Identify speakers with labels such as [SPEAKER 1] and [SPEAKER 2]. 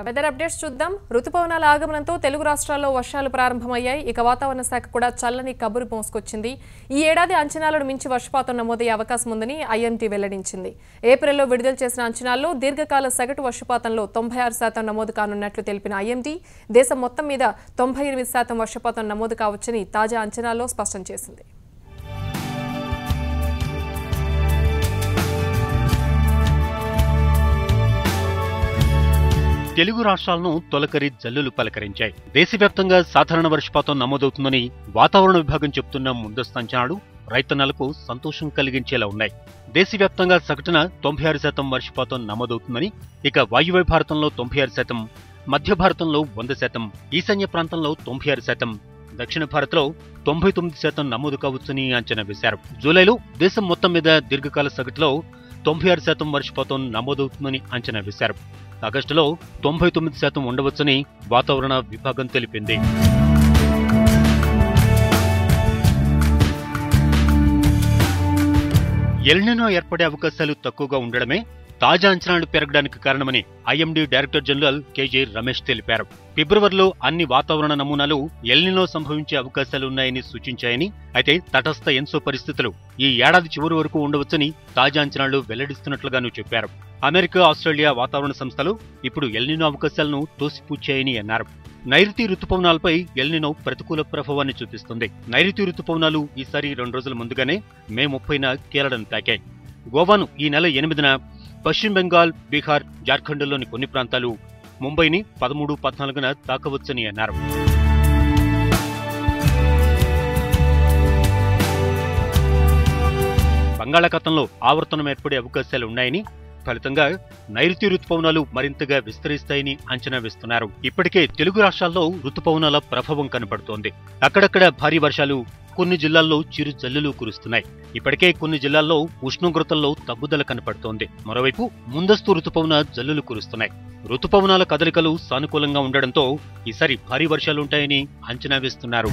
[SPEAKER 1] Weather updates చూద్దాం. రుతుపవనాల ఆగమనంతో తెలుగు రాష్ట్రాల్లో వర్షాలు ప్రారంభమయ్యాయి. ఇక వాతావరణ శాఖ కూడా చల్లని కబురు మోసుకొచ్చింది. ఈ ఏడాది అంచనాలను మించి వర్షపాతం నమోదయ్యే అవకాశం ఉందని ఐఎండీ వెల్లడించింది. ఏప్రిల్లో విడుదల చేసిన అంచనాల్లో దీర్ఘకాల సగటు వర్షపాతంలో 96% నమోదు కానున్నట్లు తెలిపిన ఐఎండీ దేశం మొత్తం మీద 98% వర్షపాతం నమోదు కావచ్చని తాజా అంచనాల్లో స్పష్టం చేసింది.
[SPEAKER 2] తెలుగు రాష్ట్రాలను తొలకరి జల్లులు పలకరించాయి. దేశవ్యాప్తంగా సాధారణ వర్షపాతం నమోదవుతుందని వాతావరణ విభాగం చెబుతున్న ముందస్తు అంచనాలు రైతన్నలకు సంతోషం కలిగించేలా ఉన్నాయి. దేశవ్యాప్తంగా సగటున 96% వర్షపాతం నమోదవుతుందని, ఇక వాయువ్య భారతంలో 96%, మధ్య భారతంలో 100%, ఈశాన్య ప్రాంతంలో 96%, దక్షిణ భారత్లో 99% నమోదు కావచ్చని అంచనా వేశారు. జూలైలో దేశం మొత్తం మీద దీర్ఘకాల సగటులో 96% వర్షపాతం నమోదవుతుందని అంచనా వేశారు. ఆగస్టులో 99% ఉండవచ్చని వాతావరణ విభాగం తెలిపింది. ఎల్నినో ఏర్పడే అవకాశాలు తక్కువగా ఉండడమే తాజా అంచనాలు పెరగడానికి కారణమని IMD director general KJ Ramesh తెలిపారు. ఫిబ్రవరిలో అన్ని వాతావరణ నమూనాలు ఎల్నినో సంభవించే అవకాశాలున్నాయని సూచించాయని, అయితే తటస్థ ఎన్సో పరిస్థితులు ఈ ఏడాది చివరి వరకు ఉండవచ్చని తాజా అంచనాలు వెల్లడిస్తున్నట్లుగాను చెప్పారు. అమెరికా, ఆస్ట్రేలియా వాతావరణ సంస్థలు ఇప్పుడు ఎల్నినో అవకాశాలను తోసిపుచ్చాయని అన్నారు. నైరుతి రుతుపవనాలపై ఎల్నినో ప్రతికూల ప్రభావాన్ని చూపిస్తుంది. నైరుతి రుతుపవనాలు ఈసారి 2 రోజుల ముందుగానే మే 30న కేరళను తాకాయి. గోవాను ఈ నెల 8న, పశ్చిమ బెంగాల్, బీహార్, జార్ఖండ్లోని కొన్ని ప్రాంతాలు, ముంబైని 13, 14న తాకవచ్చని అన్నారు. బంగాళాఖాతంలో ఆవర్తనం ఏర్పడే అవకాశాలున్నాయని, ఫలితంగా నైరుతి రుతుపవనాలు మరింతగా విస్తరిస్తాయని అంచనా వేస్తున్నారు. ఇప్పటికే తెలుగు రాష్ట్రాల్లో రుతుపవనాల ప్రభావం కనబడుతోంది. అక్కడక్కడ భారీ వర్షాలు, కొన్ని జిల్లాల్లో చిరు జల్లులు కురుస్తున్నాయి. ఇప్పటికే కొన్ని జిల్లాల్లో ఉష్ణోగ్రతల్లో తగ్గుదల కనపడుతోంది. మరోవైపు ముందస్తు రుతుపవన జల్లులు కురుస్తున్నాయి. రుతుపవనాల కదలికలు సానుకూలంగా ఉండడంతో ఈసారి భారీ వర్షాలుంటాయని అంచనా వేస్తున్నారు.